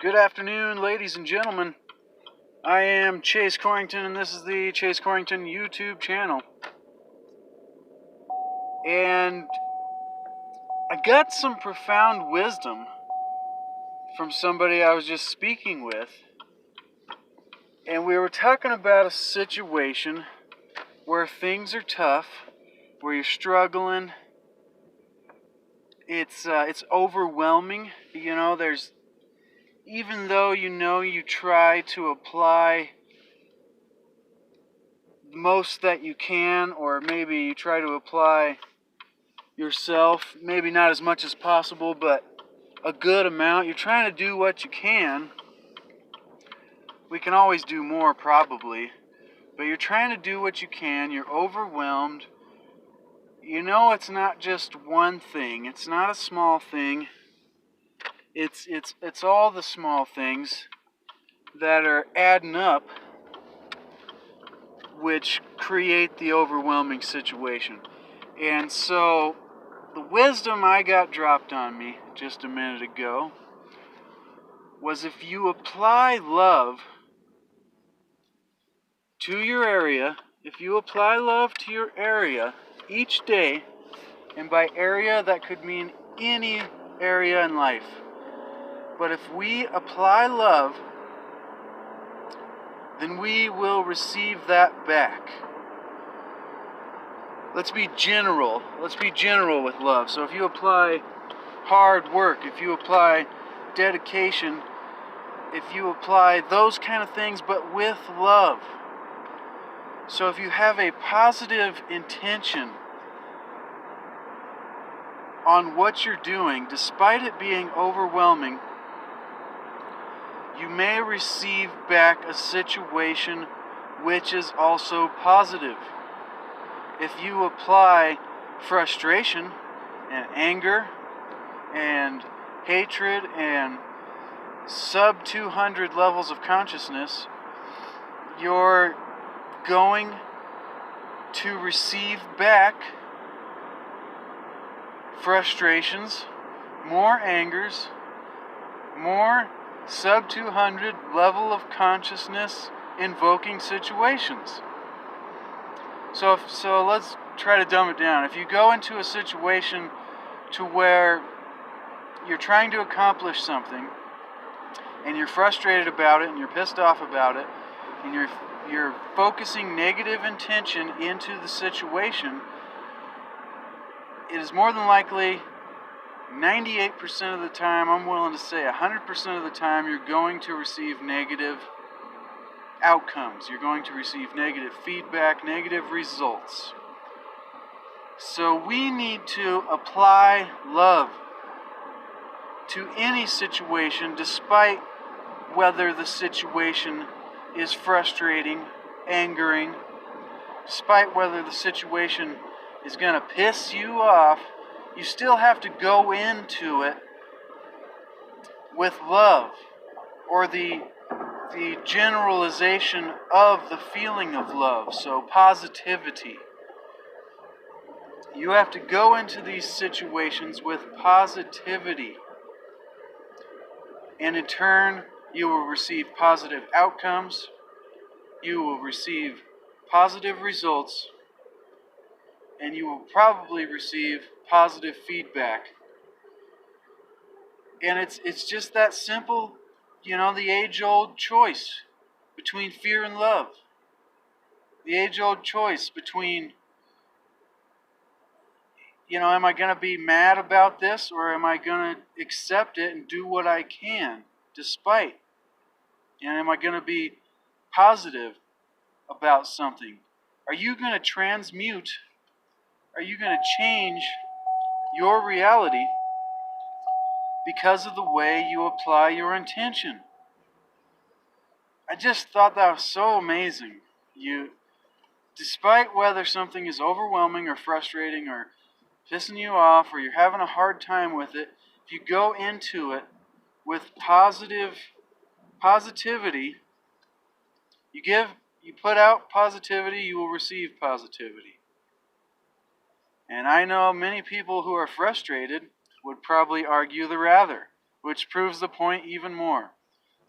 Good afternoon, ladies and gentlemen. I am Chase Corrington, and this is the Chase Corrington YouTube channel. And I got some profound wisdom from somebody I was just speaking with. And we were talking about a situation where things are tough, where you're struggling. It's overwhelming. Even though you try to apply most that you can, or maybe you try to apply yourself, maybe not as much as possible, but a good amount. You're trying to do what you can. We can always do more, probably, but you're trying to do what you can. You're overwhelmed. It's not just one thing. It's not a small thing. It's all the small things that are adding up, which create the overwhelming situation. And so the wisdom I got dropped on me just a minute ago was, if you apply love to your area, each day, and by area that could mean any area in life, but if we apply love, then we will receive that back. Let's be general with love. So if you apply hard work, if you apply dedication, if you apply those kind of things, but with love. So if you have a positive intention on what you're doing, despite it being overwhelming, you may receive back a situation which is also positive. If you apply frustration and anger and hatred and sub 200 levels of consciousness, you're going to receive back frustrations, more angers, more sub 200 level of consciousness invoking situations. So let's try to dumb it down. If you go into a situation to where you're trying to accomplish something and you're frustrated about it and you're pissed off about it and you're focusing negative intention into the situation, it is more than likely 98% of the time, I'm willing to say 100% of the time, you're going to receive negative outcomes. You're going to receive negative feedback, negative results. So we need to apply love to any situation, despite whether the situation is frustrating, angering, despite whether the situation is going to piss you off. You still have to go into it with love, or the generalization of the feeling of love, so positivity. You have to go into these situations with positivity, and in turn, you will receive positive outcomes, you will receive positive results, and you will probably receive positive feedback. And it's just that simple, the age-old choice between fear and love. The age-old choice between, am I going to be mad about this, or am I going to accept it and do what I can despite? And am I going to be positive about something? Are you going to transmute? Are you going to change your reality because of the way you apply your intention? I just thought that was so amazing. Despite whether something is overwhelming or frustrating or pissing you off, or you're having a hard time with it, if you go into it with positivity, you put out positivity, you will receive positivity. And I know many people who are frustrated would probably argue the rather, which proves the point even more.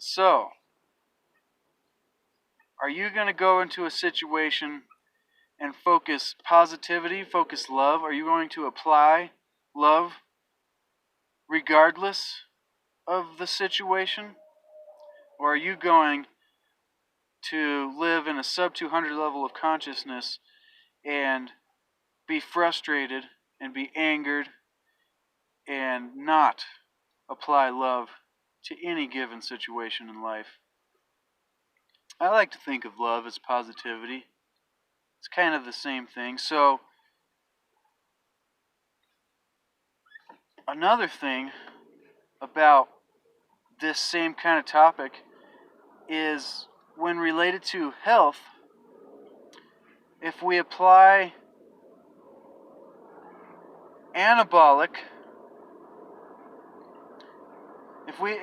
So, are you going to go into a situation and focus positivity, focus love? Are you going to apply love regardless of the situation? Or are you going to live in a sub 200 level of consciousness and be frustrated and be angered and not apply love to any given situation in life? I like to think of love as positivity. It's kind of the same thing. So, another thing about this same kind of topic is when related to health, if we apply anabolic, if we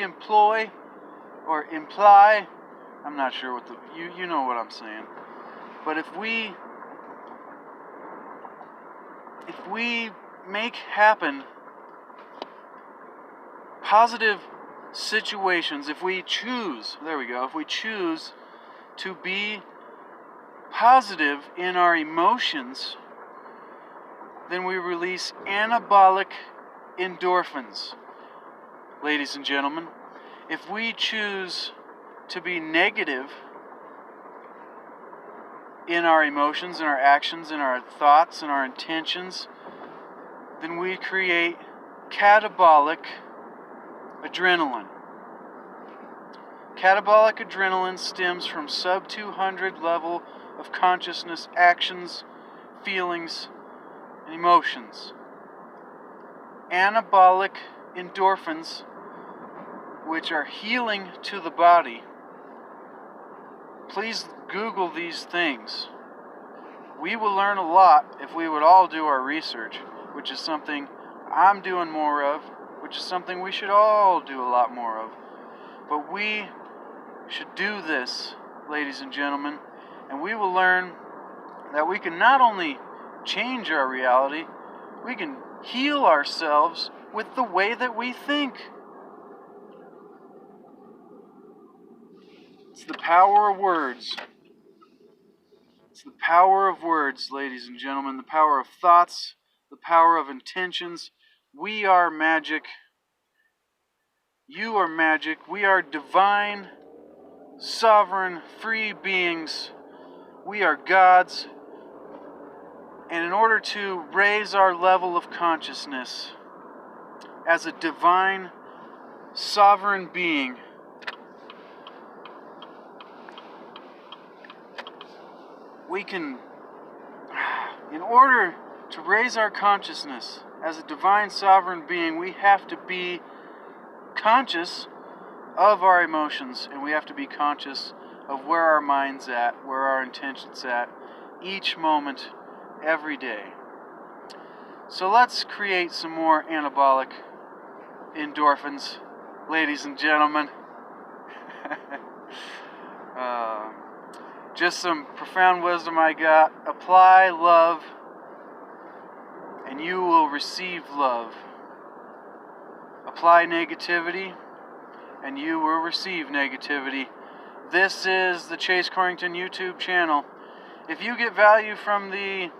employ or imply, I'm not sure what you know what I'm saying, but if we make happen positive situations, if we choose to be positive in our emotions, then we release anabolic endorphins. Ladies and gentlemen, if we choose to be negative in our emotions, in our actions, in our thoughts, in our intentions, then we create catabolic adrenaline. Catabolic adrenaline stems from sub 200 level of consciousness actions, feelings, and emotions. Anabolic endorphins, which are healing to the body. Please Google these things. We will learn a lot if we would all do our research, which is something I'm doing more of, which is something we should all do a lot more of. But we should do this, ladies and gentlemen, and we will learn that we can not only change our reality, we can heal ourselves with the way that we think. It's the power of words. It's the power of words, ladies and gentlemen, the power of thoughts, the power of intentions. We are magic. You are magic. We are divine, sovereign, free beings. We are gods. And in order to raise our level of consciousness as a divine, sovereign being, in order to raise our consciousness as a divine, sovereign being, we have to be conscious of our emotions, and we have to be conscious of where our mind's at, where our intention's at, each moment, every day. So let's create some more anabolic endorphins, ladies and gentlemen. Just some profound wisdom I got. Apply love, and you will receive love. Apply negativity, and you will receive negativity. This is the Chase Corrington YouTube channel. If you get value from the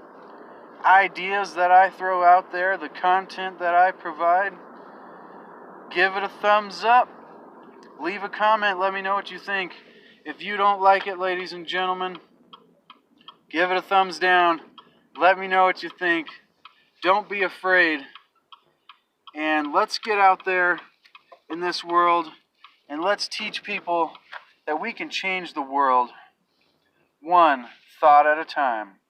ideas that I throw out there, the content that I provide, give it a thumbs up. Leave a comment. Let me know what you think. If you don't like it, ladies and gentlemen, give it a thumbs down. Let me know what you think. Don't be afraid. And let's get out there in this world and let's teach people that we can change the world one thought at a time.